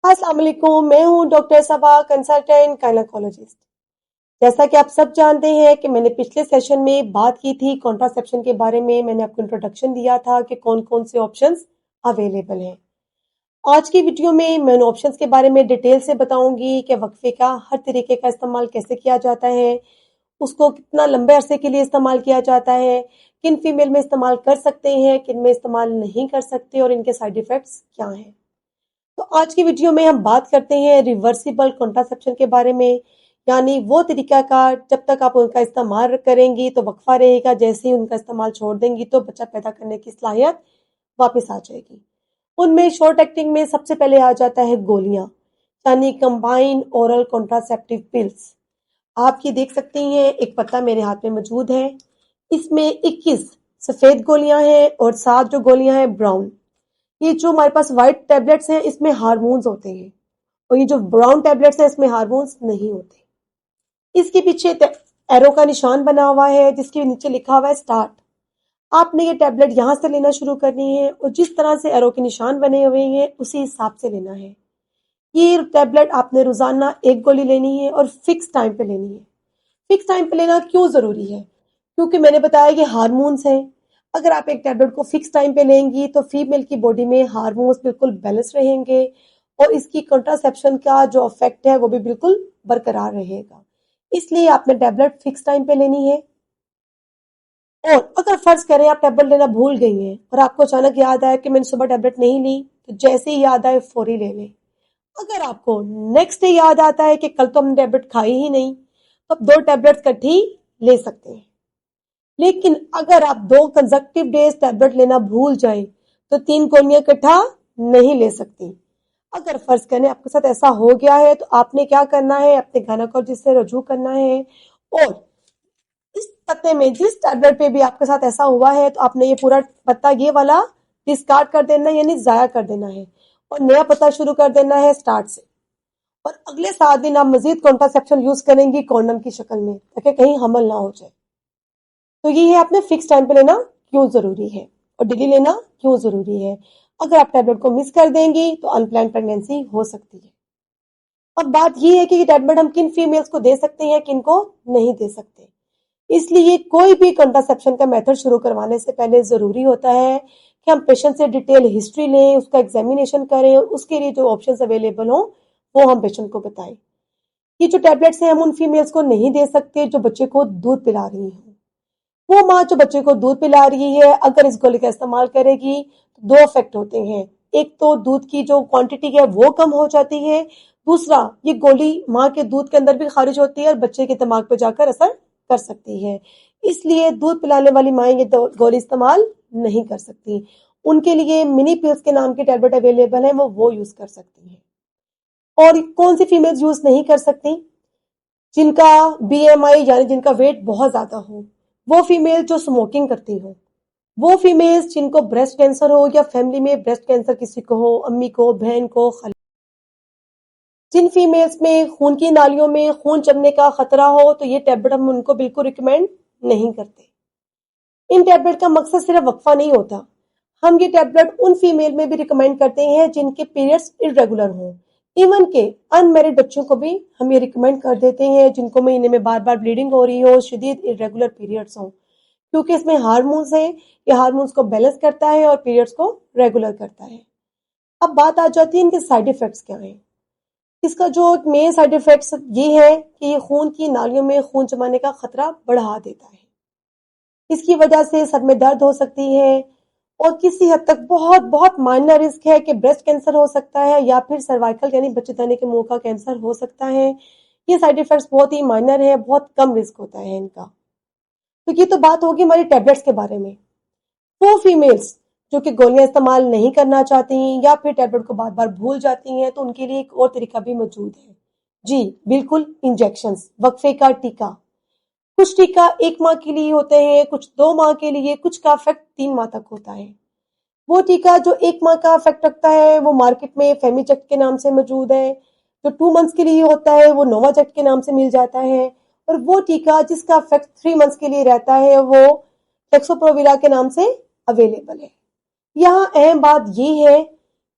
अस्सलाम वालेकुम, मैं हूँ डॉक्टर सबा, कंसल्टेंट गायनेकोलॉजिस्ट। जैसा कि आप सब जानते हैं कि मैंने पिछले सेशन में बात की थी कॉन्ट्रासेप्शन के बारे में। मैंने आपको इंट्रोडक्शन दिया था कि कौन कौन से ऑप्शंस अवेलेबल हैं। आज की वीडियो में मैं उन ऑप्शंस के बारे में डिटेल से बताऊंगी कि वक्फे का हर तरीके का इस्तेमाल कैसे किया जाता है, उसको कितना लंबे अरसे के लिए इस्तेमाल किया जाता है, किन फीमेल में इस्तेमाल कर सकते हैं, किन में इस्तेमाल नहीं कर सकते और इनके साइड इफेक्ट्स क्या हैं। तो आज की वीडियो में हम बात करते हैं रिवर्सिबल कॉन्ट्रासेप्शन के बारे में, यानी वो तरीकाकार जब तक आप उनका इस्तेमाल करेंगी तो वक्फा रहेगा, जैसे ही उनका इस्तेमाल छोड़ देंगी तो बच्चा पैदा करने की सलाहियत वापस आ जाएगी। उनमें शॉर्ट एक्टिंग में सबसे पहले आ जाता है गोलियां, यानी कंबाइन ओरल कॉन्ट्रासेप्टिव पिल्स। आप ये देख सकती हैं, एक पत्ता मेरे हाथ में मौजूद है। इसमें 21 सफेद गोलियां हैं और 7 जो गोलियां हैं ब्राउन। ये जो हमारे पास व्हाइट टैबलेट्स हैं इसमें हार्मोन्स होते हैं और ये जो ब्राउन टैबलेट्स हैं इसमें हार्मोन्स नहीं होते। इसके पीछे एरो का निशान बना हुआ है जिसके नीचे लिखा हुआ है स्टार्ट। आपने ये टैबलेट यहाँ से लेना शुरू करनी है और जिस तरह से एरो के निशान बने हुए हैं उसी हिसाब से लेना है। ये टैबलेट आपने रोजाना एक गोली लेनी है और फिक्स टाइम पे लेनी है। फिक्स टाइम पे लेना क्यों जरूरी है? क्योंकि मैंने बताया कि हार्मोन्स हैं। अगर आप एक टैबलेट को फिक्स टाइम पे लेंगी तो फीमेल की बॉडी में हार्मोन्स बिल्कुल बैलेंस रहेंगे और इसकी कॉन्ट्रासेप्शन का जो इफेक्ट है वो भी बिल्कुल बरकरार रहेगा। इसलिए आपने टैबलेट फिक्स टाइम पे लेनी है। और अगर फर्ज करें आप टैबलेट लेना भूल गई हैं और आपको अचानक याद आया कि मैंने सुबह टैबलेट नहीं ली, तो जैसे ही याद आए फौरी ले लें। अगर आपको नेक्स्ट डे याद आता है कि कल तो हमने टैबलेट खाई ही नहीं, तो आप 2 टैबलेट इकट्ठी ले सकते हैं। लेकिन अगर आप 2 कंसेक्यूटिव डेज टैबलेट लेना भूल जाएं तो 3 गोलियां इकट्ठा नहीं ले सकती। अगर फर्ज करें आपके साथ ऐसा हो गया है तो आपने क्या करना है, अपने गायनेकोलॉजिस्ट से रजू करना है और इस पत्ते में जिस टैबलेट पे भी आपके साथ ऐसा हुआ है तो आपने ये पूरा पत्ता ये वाला डिस्कार्ड कर देना है, यानी जाया कर देना है और नया पत्ता शुरू कर देना है स्टार्ट से। और अगले 7 दिन आप मजीद कॉन्ट्रासेप्शन यूज करेंगी कॉन्डम की शक्ल में, ताकि कहीं हमल ना हो जाए। तो ये है आपने फिक्स टाइम पे लेना क्यों जरूरी है और डेली लेना क्यों जरूरी है। अगर आप टैबलेट को मिस कर देंगी तो अनप्लान्ड प्रेगनेंसी हो सकती है। अब बात ये है कि ये टैबलेट हम किन फीमेल्स को दे सकते हैं, किन को नहीं दे सकते। इसलिए कोई भी कंट्रासेप्शन का मेथड शुरू करवाने से पहले जरूरी होता है कि हम पेशेंट से डिटेल हिस्ट्री लें, उसका एग्जामिनेशन करें और उसके लिए जो ऑप्शंस अवेलेबल हो वो हम पेशेंट को बताएं। ये जो टैबलेट्स हैं हम उन फीमेल्स को नहीं दे सकते जो बच्चे को दूध पिला रही हैं। वो माँ जो बच्चे को दूध पिला रही है अगर इस गोली का इस्तेमाल करेगी तो 2 इफेक्ट होते हैं। एक तो दूध की जो क्वांटिटी है वो कम हो जाती है, दूसरा ये गोली माँ के दूध के अंदर भी खारिज होती है और बच्चे के दिमाग पे जाकर असर कर सकती है। इसलिए दूध पिलाने वाली माँ ये गोली इस्तेमाल नहीं कर सकती। उनके लिए मिनी पिल्स के नाम की टैबलेट अवेलेबल है, वो यूज कर सकती हैं। और कौन सी फीमेल्स यूज नहीं कर सकती? जिनका बीएमआई यानी जिनका वेट बहुत ज्यादा हो, वो फीमेल जो स्मोकिंग करती हो, वो फीमेल्स जिनको ब्रेस्ट कैंसर हो या फैमिली में ब्रेस्ट कैंसर किसी को हो, अम्मी को, बहन को, जिन फीमेल्स में खून की नालियों में खून जमने का खतरा हो, तो ये टैबलेट हम उनको बिल्कुल रिकमेंड नहीं करते। इन टैबलेट का मकसद सिर्फ वक्फा नहीं होता। हम ये टैबलेट उन फीमेल में भी रिकमेंड करते हैं जिनके पीरियड्स इरेगुलर हों। इवन के अनमेरिड बच्चों को भी हम ये रिकमेंड कर देते हैं जिनको महीने में बार बार ब्लीडिंग हो रही हो, शदीद इरेगुलर पीरियड्स हों, क्योंकि इसमें हार्मोन्स है। ये हार्मोन्स को बैलेंस करता है और पीरियड्स को रेगुलर करता है। अब बात आ जाती है इनके साइड इफेक्ट्स क्या हैं। इसका जो मेन साइड इफेक्ट्स ये है कि ये खून की नालियों में खून जमाने का खतरा बढ़ा देता है। इसकी वजह से सर में दर्द हो सकती है और किसी हद तक बहुत बहुत माइनर रिस्क है कि ब्रेस्ट कैंसर हो सकता है या फिर सर्वाइकल यानी बच्चेदानी के मुंह का कैंसर हो सकता है। ये साइड इफेक्ट्स बहुत ही माइनर है, बहुत कम रिस्क होता है इनका। तो ये तो बात होगी हमारी टैबलेट्स के बारे में। वो फीमेल्स जो कि गोलियां इस्तेमाल नहीं करना चाहती या फिर टैबलेट को बार बार भूल जाती हैं, तो उनके लिए एक और तरीका भी मौजूद है। जी बिल्कुल, इंजेक्शंस, वक्फे का टीका। कुछ टीका 1 माह के लिए होते हैं, कुछ 2 माह के लिए, कुछ का इफेक्ट 3 माह तक होता है। वो टीका जो 1 माह का इफेक्ट रखता है वो मार्केट में फेमिजेक्ट के नाम से मौजूद है। जो 2 मंथ्स के लिए होता है वो नोवाजेक्ट के नाम से मिल जाता है। और वो टीका जिसका इफेक्ट 3 मंथ्स के लिए रहता है वो टेक्सोप्रोविरा के नाम से अवेलेबल है। यहाँ अहम बात ये है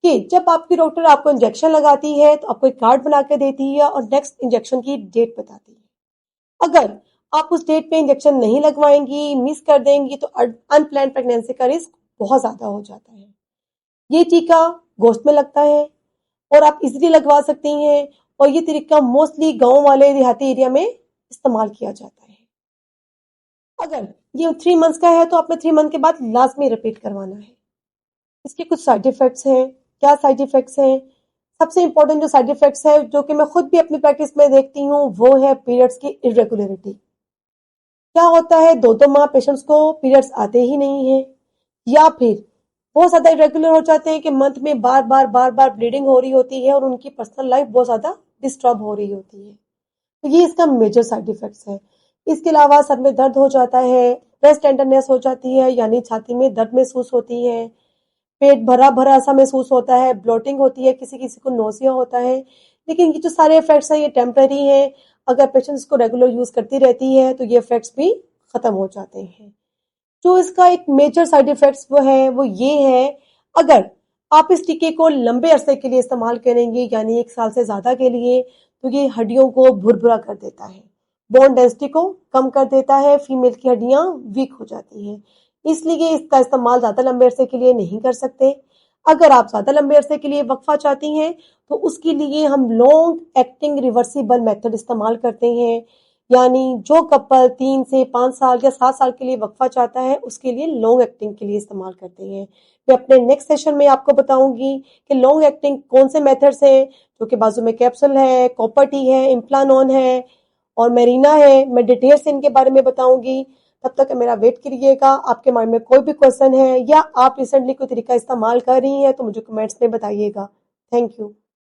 کہ جب آپ کی ڈاکٹر آپ کو انجیکشن لگاتی ہے تو آپ کو ایک کارڈ بنا کے دیتی ہے اور نیکسٹ انجیکشن کی ڈیٹ بتاتی ہے. اگر آپ اس ڈیٹ پہ انجیکشن نہیں لگوائیں گی، مس کر دیں گی، تو ان پلان پریگنینسی کا رسک بہت زیادہ ہو جاتا ہے. یہ ٹیکہ گوشت میں لگتا ہے اور آپ ایزیلی لگوا سکتی ہیں، اور یہ طریقہ موسٹلی گاؤں والے دیہاتی ایریا میں استعمال کیا جاتا ہے. اگر یہ 3 منتھس کا ہے تو آپ نے 3 منتھ کے بعد لازمی ریپیٹ کروانا ہے. اس کے کچھ سائیڈ ایفیکٹس ہیں. کیا سائیڈ ایفیکٹس ہیں؟ سب سے امپورٹنٹ جو سائیڈ ایفیکٹس ہے جو کہ میں خود بھی اپنی پریکٹس میں دیکھتی ہوں وہ ہے پیریڈس کی irregularity. کیا ہوتا ہے 2 ماہ پیشنٹس کو پیریڈس آتے ہی نہیں ہیں، یا پھر بہت زیادہ irregular ہو جاتے ہیں کہ منتھ میں بار بار بلیڈنگ ہو رہی ہوتی ہے اور ان کی پرسنل لائف بہت زیادہ ڈسٹرب ہو رہی ہوتی ہے. تو یہ اس کا میجر سائیڈ ایفیکٹس ہے. اس کے علاوہ سر میں درد ہو جاتا ہے، بریسٹ ٹینڈرنیس ہو جاتی ہے یعنی چھاتی میں درد محسوس ہوتی ہے، پیٹ بھرا بھرا سا محسوس ہوتا ہے، بلوٹنگ ہوتی ہے، کسی کسی کو نوزیا ہوتا ہے. لیکن یہ جو سارے ایفیکٹس ہیں یہ ٹیمپرری ہیں. اگر پیشنٹ اس کو ریگولر یوز کرتی رہتی ہے تو یہ ایفیکٹس بھی ختم ہو جاتے ہیں. جو اس کا ایک میجر سائیڈ ایفیکٹس وہ یہ ہے، اگر آپ اس ٹیکے کو لمبے عرصے کے لیے استعمال کریں گے یعنی 1 سال سے زیادہ کے لیے، تو یہ ہڈیوں کو بھربھرا کر دیتا ہے، بون ڈینسٹی کو کم کر دیتا ہے، فیمیل کی ہڈیاں ویک ہو جاتی ہیں. اس لیے اس کا استعمال زیادہ لمبے عرصے کے لیے نہیں کر سکتے. اگر آپ زیادہ لمبے عرصے کے لیے وقفہ چاہتی ہیں تو اس کے لیے ہم لانگ ایکٹنگ ریورسیبل میتھڈ استعمال کرتے ہیں. یعنی جو کپل 3 سے 5 سال یا 7 سال کے لیے وقفہ چاہتا ہے اس کے لیے لانگ ایکٹنگ کے لیے استعمال کرتے ہیں. میں اپنے نیکسٹ سیشن میں آپ کو بتاؤں گی کہ لانگ ایکٹنگ کون سے میتھڈز ہیں، جو کہ بازو میں کیپسول ہے، کاپر ٹی ہے، امپلانون ہے اور میرینا ہے. میں ڈیٹیل سے ان کے بارے میں بتاؤں گی. تب تک میرا ویٹ کریے گا. آپ کے مائنڈ میں کوئی بھی کوشچن ہے یا آپ ریسنٹلی کوئی طریقہ استعمال کر رہی ہیں تو مجھے کمنٹس میں بتائیے گا. Thank you.